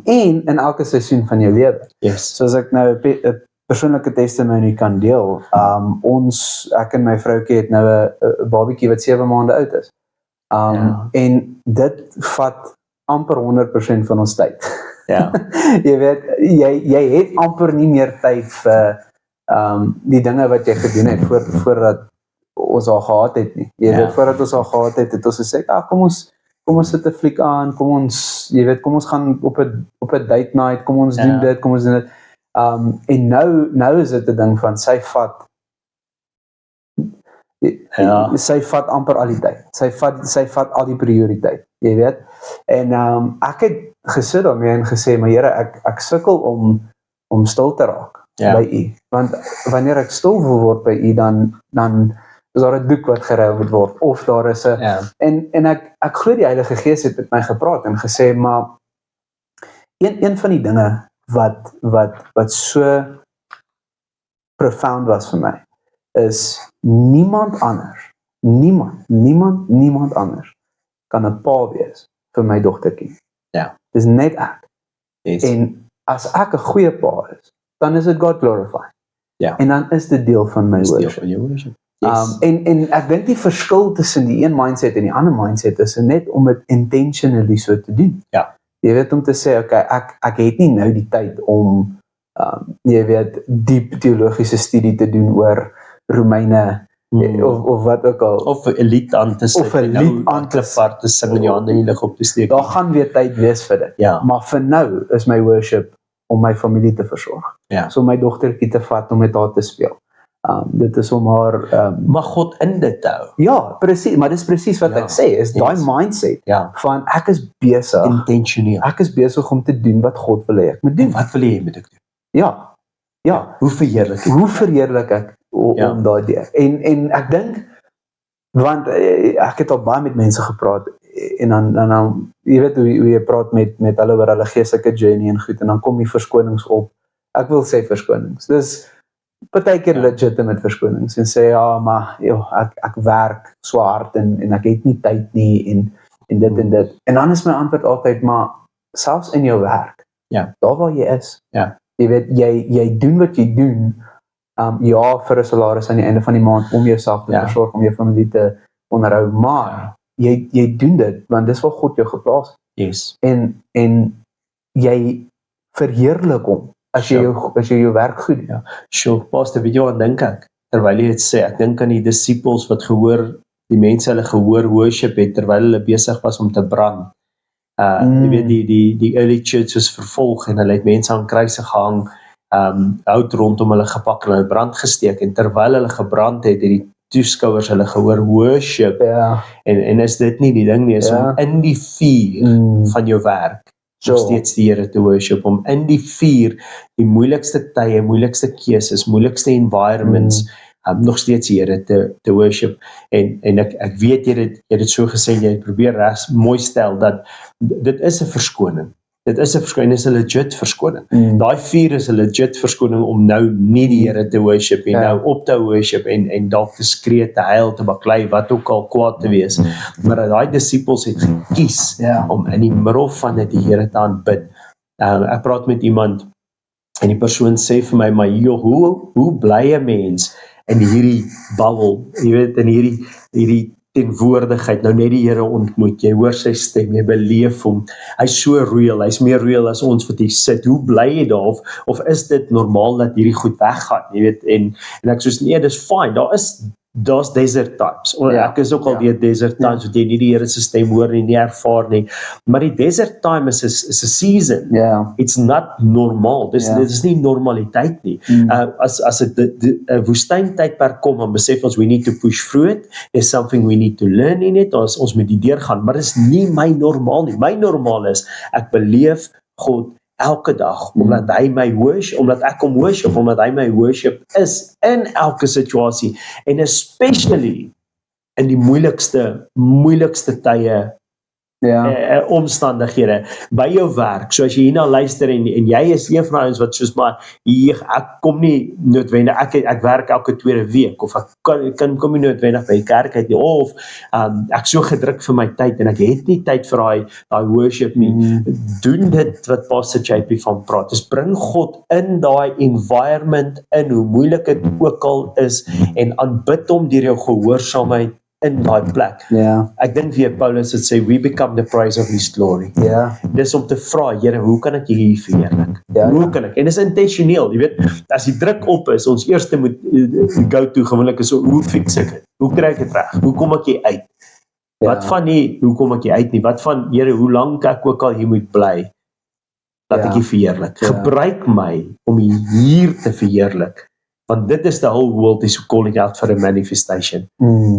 En in elke seisoen van jou lewe. Yes. Soos ek nou 'n persoonlike testimonie kan deel. Ek en my vroukie het nou 'n babatjie wat 7 maande oud is. En dit vat amper 100% van ons tyd. Ja. Jy weet, jy het amper nie meer tyd vir die dinge wat jy gedoen het voordat ons al gehad het nie. Jy weet, voordat ons al gehad het, het ons gesê, kom ons sit 'n fliek aan, kom ons gaan op 'n date night, kom ons doen dit, kom ons doen dit. En nou is dit 'n ding van sy vat amper al die tyd. Sy vat al die prioriteit, jy weet. En ek het gesit daarmee en gesê, maar Here, ek sukkel om stil te raak by U. Want wanneer ek stil wil word by U, dan is daar 'n doek wat geruil moet word, of daar is 'n en ek glo die Heilige Gees het met my gepraat en gesê, maar een van die dinge wat so profound was vir my, is niemand anders kan 'n pa wees vir my dogtertjie. Ja. Dis net ek. Yes. En as ek 'n goeie pa is, dan is dit God glorified. Ja. En dan is dit deel van my Deel worship. van jou worship. Yes. En ek dink die verskil tussen die een mindset en die ander mindset is net om dit intentionally so te doen. Ja. Jy weet, om te sê, okay, ek het nie nou die tyd om jy weet, diep teologiese studie te doen oor Romeine of wat ook al. Of 'n lied aan te sit. Of 'n lied aan te sit te sing en jou hande in die lug op te steek. Daar gaan weer tyd wees vir dit. Ja. Maar vir nou is my worship om my familie te versorg. Ja. So om my dogtertjie te vat om met haar te speel. Dit is om haar mag God in dit hou. Ja, presies, maar dis presies wat ek sê, is daai mindset van ek is besig, intentioneel. Ek is besig om te doen wat God wil hê ek moet doen. Wat wil jy moet ek doen? Ja. Hoe verheerlik ek om daardie. En ek dink, want ek het al baie met mense gepraat en dan jy weet hoe jy praat met hulle oor hulle geestelike journey en goed, en dan kom die verskonings op. Ek wil sê verskonings. Dis partykeer legitimate verskonings en sê maar ek werk so hard en ek het nie tyd nie en dit en dit. En dan is my antwoord altyd, maar selfs in jou werk, daar waar jy is. Jy weet, jy doen wat jy doen, vir 'n salaris aan die einde van die maand om jouself te versorg, om jou familie te onderhou, maar jy doen dit want dis waar God jou geplaas het. Yes. En jy verheerlik hom as jy jou werk goed doen. Sure, Pastor, weet jy wat dink ek? Terwyl jy dit sê, ek dink aan die disippels wat die mense hulle gehoor worship het terwyl hulle besig was om te brand. Jy weet die early church was vervolg en hulle het mense aan kruise gehang, hout rondom hulle gepak en hulle brand gesteek, en terwyl hulle gebrand het die toeskouers hulle gehoor worship. En is dit nie die ding nie, is om in die vuur van jou werk nog steeds die Here te worship, om in die vuur die moeilikste tye, moeilikste keuses, moeilikste environments nog steeds die Here te worship. En ek weet jy het dit so gesê, jy het probeer mooi stel dat dit is 'n verskoning. Dit is 'n verskoning, is 'n legit verskoning. Daai vuur is 'n legit verskoning om nou nie die Here te worship en nou op te worship en dalk te skree, te huil, te baklei, wat ook al kwaad te wees. Maar daai disippels het gekies om in die middel van dit die Here te aanbid. Ek praat met iemand en die persoon sê vir my, maar hoe bly 'n mens in hierdie bubble, jy weet, in hierdie teenwoordigheid, nou net die Here ontmoet, jy hoor sy stem, jy beleef hom, hy's so real, hy's meer real as ons wat hier sit, hoe bly jy daar, of is dit normaal dat hierdie goed weggaan, jy weet, en ek soos, nee, dis fine, daar is daar's desert times. Ja, Ek is ook al ja. deur desert times wat jy nie die Here se stem hoor nie ervaar nie. Maar die desert time is 'n season. Ja. It's not normaal. Dit is nie normaliteit nie. As 'n woestyntydperk kom, dan besef ons we need to push through it. There's something we need to learn in it. Ons moet die deur gaan, maar dit is nie my normaal nie. My normaal is ek beleef God elke dag, omdat hy my worship, omdat ek hom worship, omdat hy my worship is in elke situasie, en especially in die moeilikste tye, omstandighede, by jou werk, so as jy hierna luister, en jy is een van ons wat soos, maar ek kom nie noodwendig, ek werk elke tweede week, of ek kom nie noodwendig by die kerk uit nie, of ek so gedruk vir my tyd, en ek het nie tyd vir daai worship nie, doen dit wat Pastor JP van praat, dus bring God in daai environment in, hoe moeilik dit ook al is, en aanbid hom deur jou gehoorsaamheid in daai plek. Ek dink weer Paulus het sê, we become the praise of his glory. Dis om te vra, Here, hoe kan ek hier verheerlik? Hoe kan ek? En dis intentioneel, jy weet, as die druk op is, ons eerste moet go to gewoonlik is, hoe fix ek dit? Hoe kry ek dit reg? Hoe kom ek hier uit? Wat van nie, hoe kom ek hier uit nie? Wat van, Here, hoe lank ek ook al hier moet bly, dat ek hier verheerlik? Gebruik my om hier te verheerlik. Want dit is the whole world is calling out for a manifestation.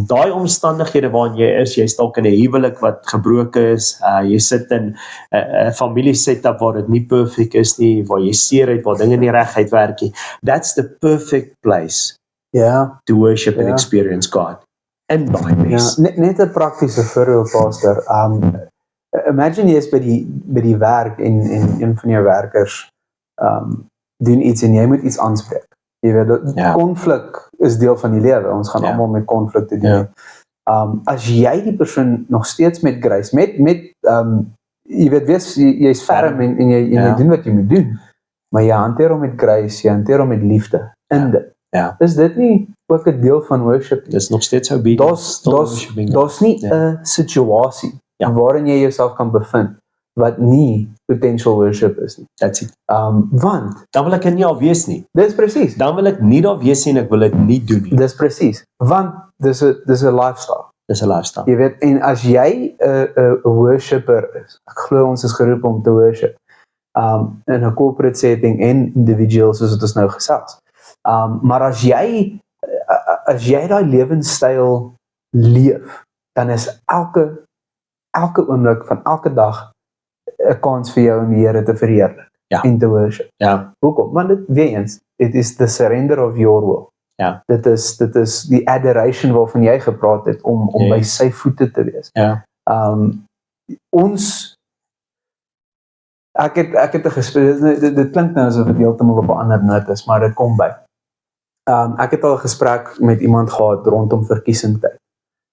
Daai omstandighede waarin jy is, jy dalk in 'n huwelik wat gebroken is, jy sit in 'n familie setup waar dit nie perfect is nie, waar jy seer het, waar dinge nie reg uitwerk nie. That's the perfect place to worship and experience God. In daai mess. Net 'n praktiese voorbeeld, Pastor. Imagine jy is by die werk en een van jou werkers doen iets en jy moet iets aanspreek. Jy weet, konflik is deel van die lewe. Ons gaan almal met konflik te doen. As jy die persoon nog steeds met grace, jy weet, jy's ferm en jy doen wat jy moet doen, maar jy hanteer hom met grace, jy hanteer hom met liefde in dit. Is dit nie ook 'n deel van worship? Dit is nog steeds obedience. Daar's nie 'n situasie waarin jy jouself kan bevind wat nie potential worship is nie. That's it. Want dan wil ek nie al wees nie. Dis presies. Dan wil ek nie daar wees nie en ek wil dit nie doen nie. Dis presies. Want dis 'n lifestyle. Dis 'n lifestyle. Jy weet, en as jy 'n worshipper is, ek glo ons is geroep om te worship. In 'n corporate setting en individual soos dit ons nou gesels. Maar as jy daai lewenstyl leef, dan is elke oomblik van elke dag 'n kans vir jou om die Here te verheerlik en te worship. Hoekom? Want it is the surrender of your will. Dit is die adoration waarvan jy gepraat het om by sy voete te wees. Ek het 'n gesprek, dit klink nou asof dit heeltemal op 'n ander noot is, maar dit kom by. Ek het al 'n gesprek met iemand gehad rondom verkiesingstyd.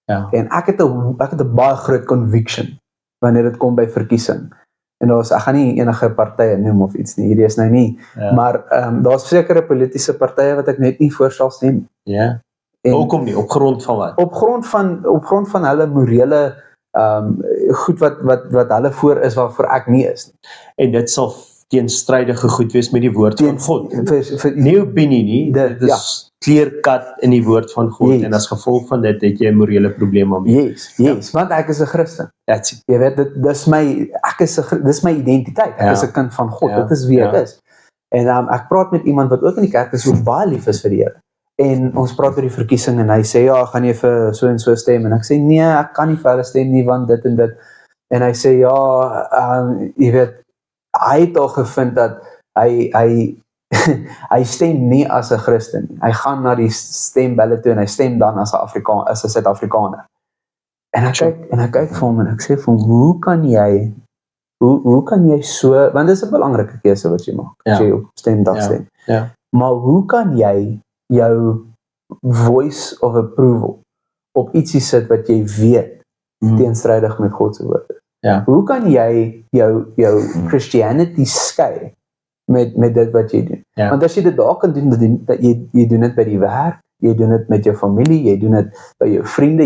En ek het 'n baie groot conviction wanneer dit kom by verkiesing. En ek gaan nie enige partye noem of iets nie, hierdie is nou nie, maar daar's sekere politieke partye wat ek net nie voor sal stem. Hoekom nie? Op grond van wat? Op grond van hulle morele goed wat hulle voor is waarvoor ek nie is nie. En dit sal teenstrydige goed wees met die woord van God. Nie opinie nie, dit is clear-cut in die woord van God, en as gevolg van dit het jy 'n morele probleem om. Want ek is 'n Christen. That's it. Jy weet, dis my identiteit. Ek is 'n kind van God. Dit is wie ek is. En ek praat met iemand wat ook in die kerk is, wat baie lief is vir die Here. En ons praat oor die verkiesing en hy sê, gaan jy vir so en so stem? En ek sê, nee, ek kan nie vir hulle stem nie, want dit en dit. En hy sê, jy weet, hy het al gevind dat hy stem nie as 'n Christen nie. Hy gaan na die stembelle toe en hy stem dan as 'n Suid-Afrikaner. En ek kyk vir hom en ek sê vir hom, hoe kan jy so, want dit is 'n belangrike keuse wat jy maak, as jy op stemdag stem. Maar hoe kan jy jou voice of approval op ietsie sit wat jy weet teenstrydig met God se woord is? Hoe kan jy jou Christianity skei met dit wat jy doen? Want as jy dit daar kan doen, dat jy doen dit by die werk, jy doen dit met jou familie, jy doen dit by jou vriende,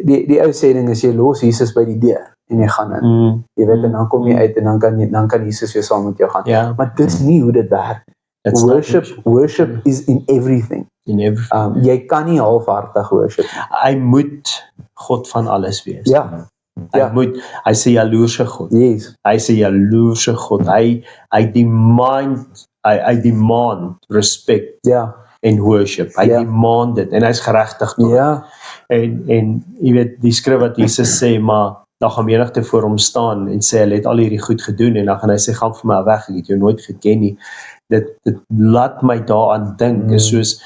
die ou sê ding is, jy los Jesus by die deur en jy gaan in. Jy weet, en dan kom jy uit en dan kan Jesus weer saam met jou gaan. Maar dis nie hoe dit werk. Worship is in everything. In everything. Jy kan nie halfhartig worship. Hy moet God van alles wees. Ja. Hy sê jaloerse God. Yes. Hy sê jaloerse God. Hy demand respect en worship. Hy demand dit en hy's geregtig tot. Ja. En jy weet die skrif wat Jesus sê, maar dan gaan menigte voor hom staan en sê hy het al hierdie goed gedoen en dan gaan hy sê gaan vir my weg, ek het jou nooit geken nie. Dit laat my daaraan dink, is soos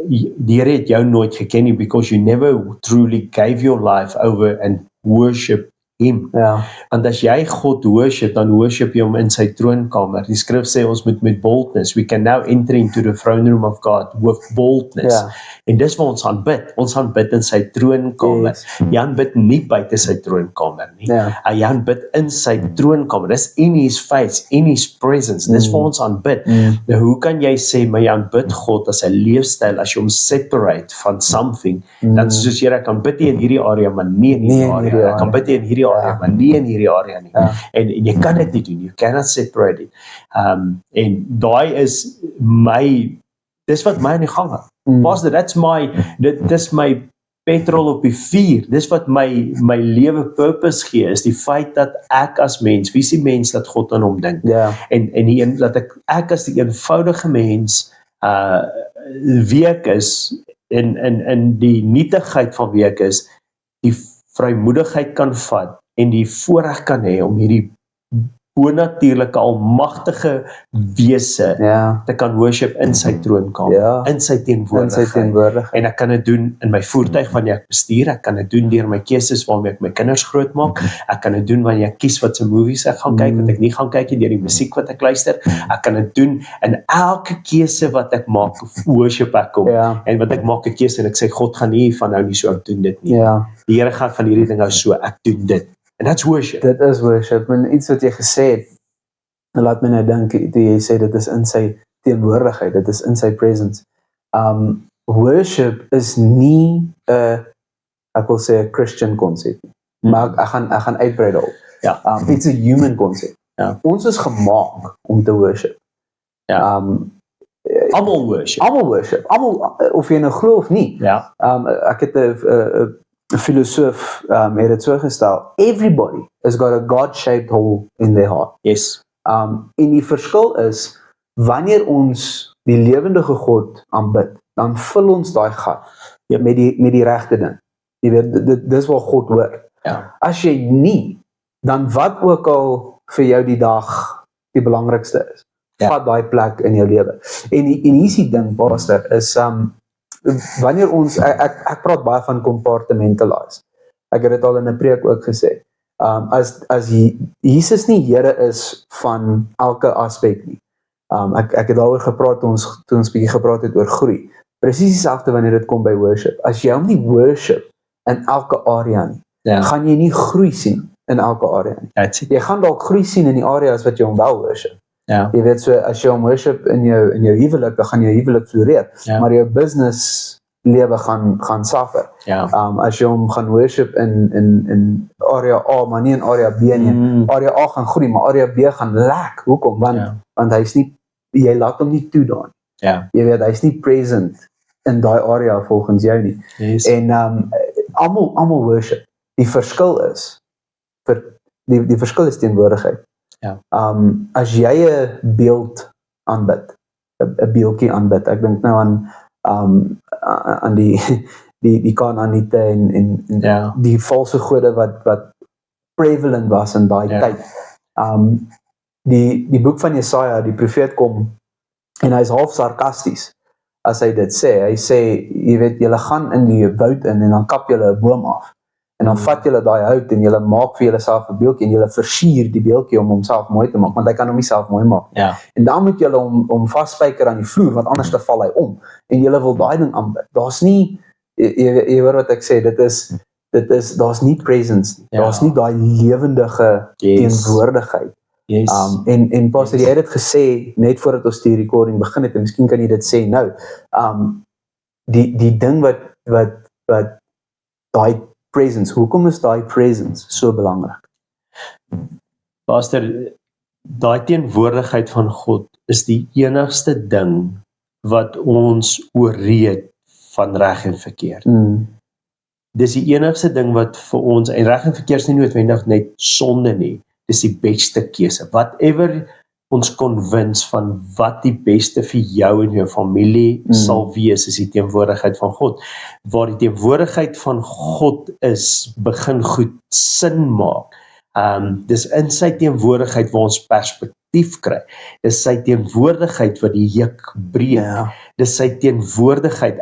die Here het jou nooit geken nie because you never truly gave your life over and worship him. Ja. Want as jy God worship, dan worship jy hom in sy troonkamer. Die skrif sê ons moet met boldness, we can now enter into the throne room of God with boldness. Ja. En dis waar ons aanbid. Ons aanbid in sy troonkamer. Yes. Jy aanbid nie buite sy troonkamer nie. Jy aanbid in sy troonkamer. Dis in his face, in his presence. Dis waar ons aanbid. Nou hoe kan jy sê maar jy aanbid God as 'n leefstyl as jy hom separate van something? Dan soos jy kan bid in hierdie area maar nie in hierdie area. Ek kan bid in hierdie area, maar nie in hierdie area nie. En jy kan dit nie doen. You cannot separate it. En daai is dis wat my in die gang hou. Pastor, dis my petrol op die vuur. Dis wat my lewe purpose gee, is die feit dat ek as mens, wie is die mens dat God aan hom dink? En dat ek as die eenvoudige mens wie ek is, in die nietigheid van wie ek is, die vrymoedigheid kan vat en die voorreg kan hê om hierdie bonatuurlike almagtige wese te kan worship in sy troonkamer, in sy teenwoordigheid. En ek kan dit doen in my voertuig wanneer ek bestuur, ek kan dit doen deur my keuses waarmee ek my kinders grootmaak, ek kan dit doen wanneer ek kies wat se movies ek gaan kyk, wat ek nie gaan kyk nie, deur die musiek wat ek luister, ek kan dit doen in elke keuse wat ek maak, worship ek hom, en wat ek maak 'n keuse en ek sê God gaan nie van nou nie so doen dit nie. Die Here gaan van hierdie ding hou so, ek doen dit. And that's worship. Dit is worship. En iets wat jy gesê het, laat my nou dink, jy sê dit is in sy teenwoordigheid, dit is in sy presence. Worship is nie ek wil sê 'n Christian concept nie. Maar ek gaan uitbrei daarop. It's a human concept. Ons is gemaak om te worship. Almal worship. Almal, of jy nou glo of nie. Ek het 'n filosoof het dit so gestel, everybody has got a God-shaped hole in their heart. Yes. En die verskil is, wanneer ons die lewendige God aanbid, dan vul ons daai gat met die regte ding. Jy weet, dis waar God hoor. As jy nie, dan wat ook al vir jou die dag die belangrikste is, vat daai plek in jou lewe. En hier is die ding, pastor, is wanneer ons, ek praat baie van compartmentalize. Ek het dit al in 'n preek ook gesê. As Jesus nie Here is van elke aspek nie. Ek het daaroor gepraat toe ons bietjie gepraat het oor groei. Presies dieselfde wanneer dit kom by worship. As jy hom nie worship in elke area nie, gaan jy nie groei sien in elke area nie. Jy gaan dalk groei sien in die areas wat jy hom wel worship. Jy weet, so as jy hom worship in jou huwelik, dan gaan jou huwelik floreer, maar jou business lewe gaan suffer. As jy hom gaan worship in area A, maar nie in area B nie. Area A gaan groei, maar area B gaan lek. Hoekom? Want hy's nie, jy laat hom nie toe daar nie. Jy weet, hy's nie present in daai area volgens jou nie. En almal worship. Die verskil is die verskil is teenwoordigheid. As jy 'n beeld aanbid, 'n beeldjie aanbid, ek dink nou aan die Kanaaniete en die valse gode wat prevalent was in daai tyd. Die boek van Jesaja, die profeet kom en hy's half sarkasties as hy dit sê. Hy sê, jy weet, julle gaan in die woud in en dan kap julle 'n boom af. En dan vat julle daai hout en julle maak vir julleself 'n beeldjie en julle versier die beeldjie om homself mooi te maak, want hy kan hom nie self mooi maak. En dan moet julle hom vasspyker aan die vloer, want anders dan val hy om. En julle wil daai ding aanbid. Daar's nie, jy hoor wat ek sê, daar's nie presence nie. Daar's nie daai lewendige teenwoordigheid. En pastor, jy het dit gesê net voordat ons die recording begin het, en miskien kan jy dit sê nou. Die ding wat daai presence, hoekom is daai presence so belangrik? Pastor, daai teenwoordigheid van God is die enigste ding wat ons ooreed van reg en verkeerd. Dis die enigste ding wat vir ons, en reg en verkeerd is nie noodwendig net sonde nie, dis die beste keuse. Whatever ons convince van wat die beste vir jou en jou familie sal wees, is die teenwoordigheid van God. Waar die teenwoordigheid van God is, begin goed sin maak. Dis in sy teenwoordigheid waar ons perspektief kry. Dis sy teenwoordigheid wat die juk breek. Dis sy teenwoordigheid.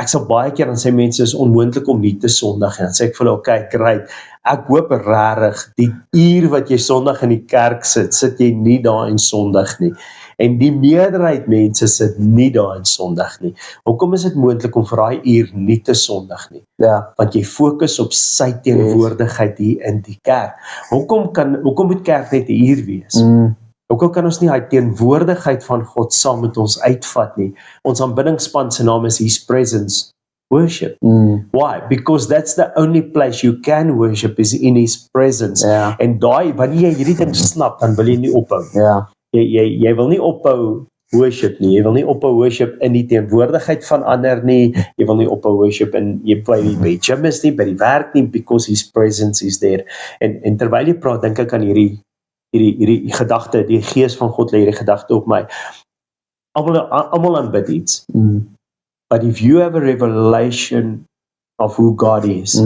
Ek sal baie keer aan sê mense is onmoontlik om nie te sondig en dan sê ek vir hulle, okay, great. Ek hoop regtig die uur wat jy sondig in die kerk sit jy nie daar en sondig nie. En die meerderheid mense sit nie daar en sondig nie. Hoekom is dit moontlik om vir daai uur nie te sondig nie? Want jy fokus op sy teenwoordigheid hier in die kerk. Hoekom moet kerk net 'n uur wees? Hoekom kan ons nie die teenwoordigheid van God saam met ons uitvat nie? Ons aanbiddingspan se naam is His Presence Worship. Why? Because that's the only place you can worship is in His Presence. En wanneer jy hierdie ding snap, dan wil jy nie ophou. Jy wil nie ophou worship nie. Jy wil nie ophou worship in die teenwoordigheid van ander nie. Jy wil nie ophou worship in jy by die gym is nie, by die werk nie, because His Presence is there. En terwyl jy praat, dink ek aan hierdie gedagte, die gees van God lê hierdie gedagte op my. Almal aanbid iets. But if you have a revelation of who God is,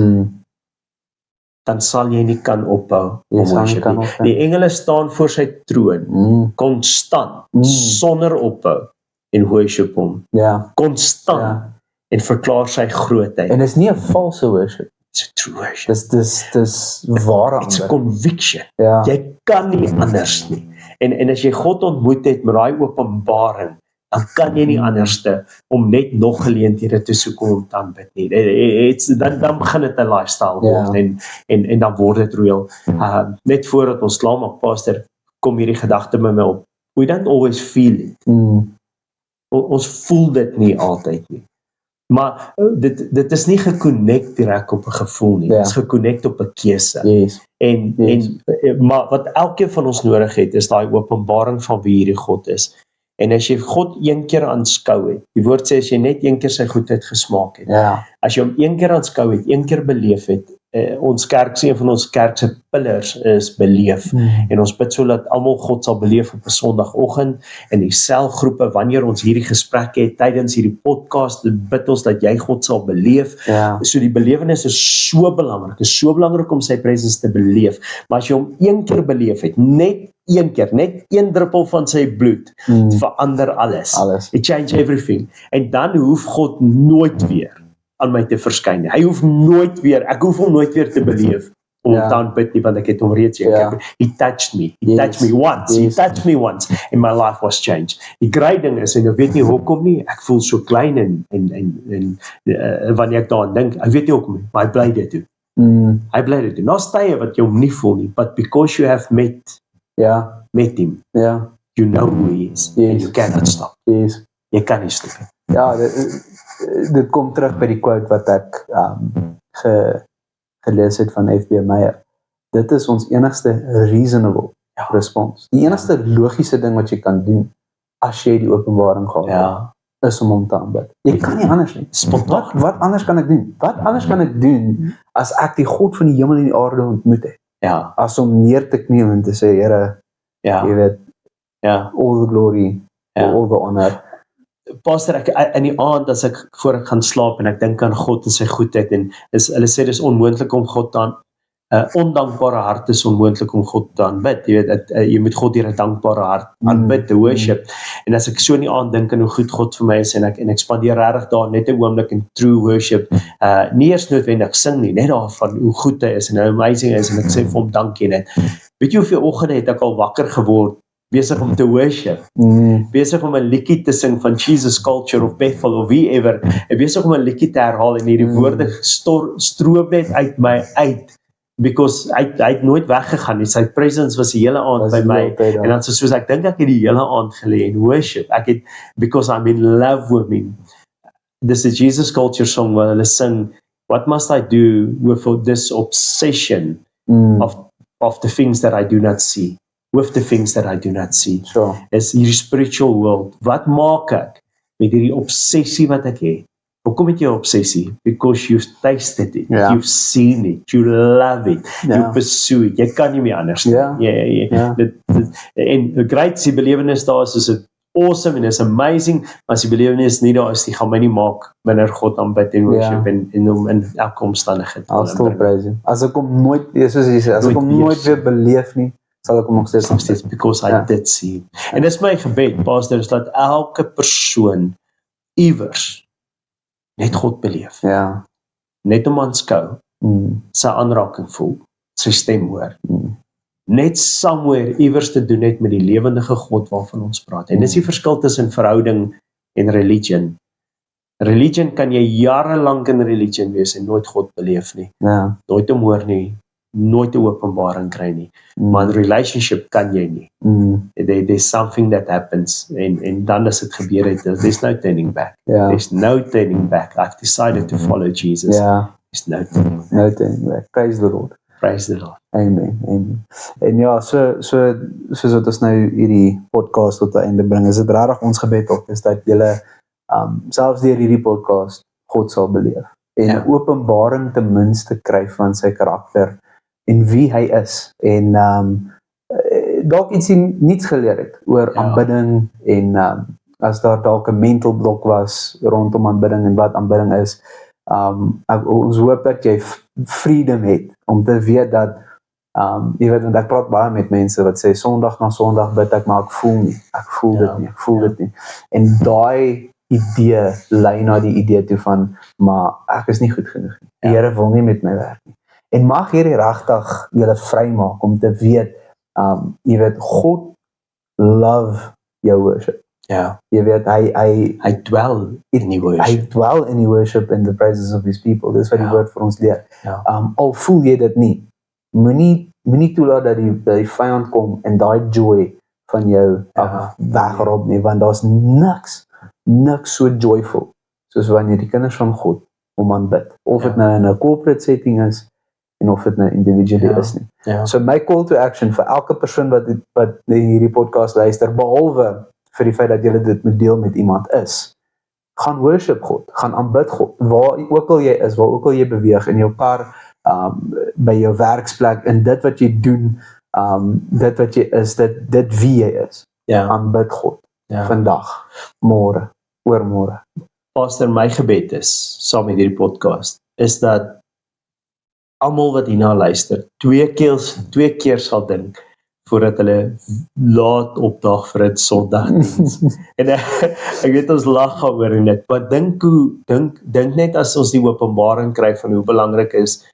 dan sal jy nie kan ophou om worship nie. Die engele staan voor sy troon, konstant, sonder ophou, en worship hom. Konstant, en verklaar sy grootheid. En is nie 'n valse worship. It's a true worship. Dis ware. It's a conviction. Jy kan nie anders nie. En as jy God ontmoet het met daai openbaring, dan kan jy nie anderste om net nog geleenthede te soek om te aanbid nie. Dan begin dit 'n lifestyle word en dan word dit real. Net voordat ons klaar maak, pastor, kom hierdie gedagte by my op. We don't always feel it. Ons voel dit nie altyd nie. Maar dit is nie geconnect direk op 'n gevoel nie. Dit is geconnect op 'n keuse. Maar wat elkeen van ons nodig het, is daai openbaring van wie hierdie God is. En as jy God een keer aanskou het, die woord sê as jy net een keer sy goedheid gesmaak het, as jy hom een keer aanskou het, een keer beleef het, ons kerk, een van ons kerk se pillars is beleef, en ons bid so dat almal God sal beleef op 'n Sondagoggend, in die selgroepe, wanneer ons hierdie gesprekke het, tydens hierdie podcast, bid ons dat jy God sal beleef, so die belewenis is so belangrik om sy presence te beleef, maar as jy hom een keer beleef het, net een druppel van sy bloed, verander alles. It change everything, en dan hoef God nooit weer aan my te verskyn nie. Ek hoef hom nooit weer te beleef om te aanbid nie, want ek het hom reeds He touched me once, and my life was changed. Die great ding is, en ek weet nie hoekom nie, ek voel so klein en wanneer ek daaraan dink, ek weet nie hoekom nie, maar hy bly dit doen. Daar's tye wat jy hom nie voel nie, but because you have met him, you know who he is, and you cannot stop. Jy kan nie stop nie. Dit kom terug by die quote wat ek gelees het van F.B. Meyer. Dit is ons enigste reasonable response. Die enigste logiese ding wat jy kan doen, as jy die openbaring gehad het, is om hom te aanbid. Jy kan nie anders nie. Wat anders kan ek doen? Wat anders kan ek doen, as ek die God van die hemel en die aarde ontmoet het? As om neer te knie en te sê, Here, jy weet, all the glory, all the honor. Pastor, ek in die aand as ek voor ek gaan slaap en ek dink aan God en sy goedheid en hulle sê dis onmoontlik om God te ondankbare hart is onmoontlik om God te aanbid. Jy weet, jy moet God deur 'n dankbare hart aanbid, te worship. En as ek so in die aand dink aan hoe goed God vir my is en ek spandeer regtig daar net 'n oomblik in true worship, nie eers noodwendig sing nie, net daarvan hoe goed hy is en hoe amazing hy is en ek sê vir hom dankie net. Weet jy hoeveel oggende het ek al wakker geword besig om te worship, besig om 'n liedjie te sing van Jesus Culture of Bethel of whoever, besig om 'n liedjie te herhaal en hierdie woorde stroom net uit my uit, because hy het nooit weggegaan nie, sy presence was die hele aand by my, en dan soos ek dink ek het die hele aand gelê in worship, because I'm in love with him. This is Jesus Culture song waar hulle sing, what must I do with this obsession of the things that I do not see? with the things that I do not see. Sure. Is hierdie spiritual world. Wat maak ek met hierdie obsessie wat ek het? Hoekom het jy 'n obsessie? Because you've tasted it, Ja. you've seen it, you love it, Ja. you pursue it. Jy kan nie meer anders nie. Ja. Ja. En 'n great die belewenis daar is dit awesome en is amazing, maar as die belewenis nie daar is, die gaan my nie maak wanneer God aanbid en worship en hom in elke omstandigheid. I'll still praise him. As ek hom nooit, soos jy sê, as ek hom nooit weer beleef nie, sal ek hom nog steeds because I did see. En dis my gebed, pastor, is dat elke persoon iewers net God beleef. Ja. Net hom aanskou, sy aanraking voel, sy stem hoor. Net somewhere iewers te doen het met die lewendige God waarvan ons praat. En dis die verskil tussen verhouding en religion. Religion kan jy jare lank in religion wees en nooit God beleef nie. Ja. Nooit hom hoor nie, nooit 'n openbaring kry nie. Maar in relationship kan jy nie. There's something that happens en dan as dit gebeur het, there's no turning back. Ja. There's no turning back. I've decided to follow Jesus. Ja. There's no turning back. No turning back. Praise the Lord. Praise the Lord. Amen. Amen. En ja, soos wat ons nou hierdie podcast tot 'n einde bring, is dit regtig ons gebed ook, is dat julle selfs deur hierdie podcast God sal beleef en 'n openbaring ten minste kry van sy karakter en wie hy is en dalk ietsie niets geleer het oor aanbidding en as daar dalk 'n mental blok was rondom aanbidding en wat aanbidding is, ons hoop dat jy freedom het om te weet dat jy weet, want ek praat baie met mense wat sê Sondag na Sondag bid ek, maar ek voel nie, ek voel dit nie en daai idee lei na die idee toe van, maar ek is nie goed genoeg nie, die Here wil nie met my werk nie, en mag hierdie regtig julle vrymaak om te weet, jy weet, God love jou worship. Ja. Jy weet, hy dwell in die worship. Hy dwell in die worship and the praises of his people. Dis wat die woord vir ons leer. Ja. Al voel jy dit nie, moenie toelaat dat die vyand kom en daai joy van jou wegrob nie, want daar's niks so joyful soos wanneer die kinders van God hom aanbid. Of dit nou in 'n corporate setting is en of dit nou individually is nie. Ja. So my call to action vir elke persoon wat hierdie podcast luister, behalwe vir die feit dat jy dit moet deel met iemand is, gaan worship God, gaan aanbid God, waar ook al jy is, waar ook al jy beweeg, in jou kar, by jou werksplek, in dit wat jy doen, dit wat jy is, dit wie jy is, aanbid God, vandag, môre, oormôre. Pastor, my gebed is, saam met hierdie podcast, is dat almal wat hierna luister, twee keer sal dink, voordat hulle laat opdag vir 'n Sondagdiens. En ek weet ons lag oor dit, maar dink net as ons die openbaring kry van hoe belangrik is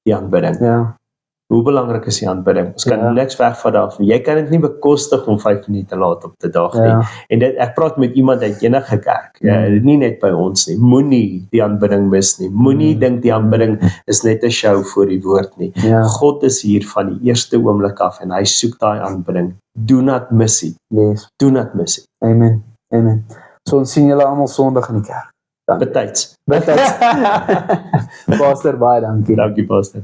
die aanbidding. Ja. Hoe belangrik is die aanbidding? Ons kan niks weg van daarvan. Jy kan dit nie bekostig om 5 minute laat op te dag nie. En ek praat met iemand uit enige kerk, nie net by ons nie. Moenie die aanbidding mis nie. Moenie dink die aanbidding is net 'n show vir die woord nie. God is hier van die eerste oomblik af en hy soek daai aanbidding. Do not miss it. Yes. Do not miss it. Amen. Amen. So ons sien julle almal Sondag in die kerk. Betyds. Pastor, baie dankie. Dankie, pastor.